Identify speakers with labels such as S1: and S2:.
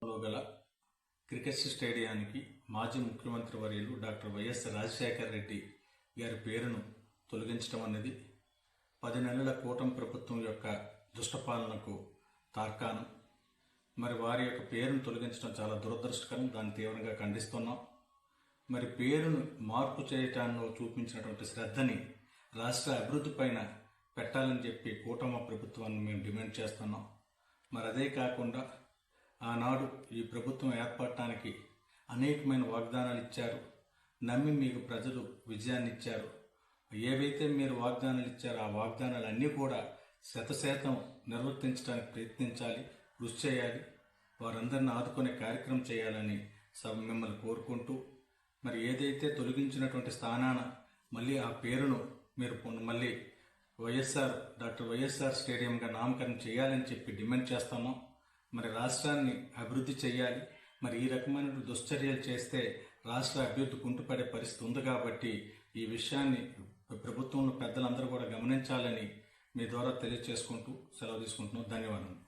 S1: లో గల క్రికెట్ స్టేడియానికి మాజీ ముఖ్యమంత్రి వర్యులు డాక్టర్ వైఎస్ రాజశేఖర రెడ్డి గారి పేరును తొలగించడం అనేది 10 నెలల కూటమి ప్రభుత్వం యొక్క దుష్టపాలనకు తార్కాణం. మరి వారి యొక్క పేరును తొలగించడం చాలా దురదృష్టకరం. దాన్ని తీవ్రంగా ఖండిస్తున్నాం. మరి పేరును మార్పు చేయటానికి చూపించినటువంటి శ్రద్ధని రాష్ట్ర అభివృద్ధి పైన పెట్టాలని చెప్పి కూటమి ప్రభుత్వాన్ని మేము డిమాండ్ చేస్తున్నాం. మరి అదే కాకుండా ఆనాడు ఈ ప్రభుత్వం ఏర్పడటానికి అనేకమైన వాగ్దానాలు ఇచ్చారు. నమ్మి మీకు ప్రజలు విజయాన్ని ఇచ్చారు. ఏవైతే మీరు వాగ్దానాలు ఇచ్చారో ఆ వాగ్దానాలన్నీ కూడా 100% నిర్వర్తించడానికి ప్రయత్నించాలి, కృషి చేయాలి, వారందరిని ఆదుకునే కార్యక్రమం చేయాలని మిమ్మల్ని కోరుకుంటూ, మరి ఏదైతే తొలగించినటువంటి స్థానాన మళ్ళీ ఆ పేరును మీరు మళ్ళీ డాక్టర్ వైఎస్ఆర్ స్టేడియంగా నామకరణం చేయాలని చెప్పి డిమాండ్ చేస్తున్నాం. మరి రాష్ట్రాన్ని అభివృద్ధి చేయాలి. మరి ఈ రకమైన దుశ్చర్యలు చేస్తే రాష్ట్ర అభివృద్ధి కుంటుపడే పరిస్థితి ఉంది. కాబట్టి ఈ విషయాన్ని ప్రభుత్వంలో పెద్దలందరూ కూడా గమనించాలని మీ ద్వారా తెలియజేసుకుంటూ సెలవు తీసుకుంటున్నాం. ధన్యవాదాలు.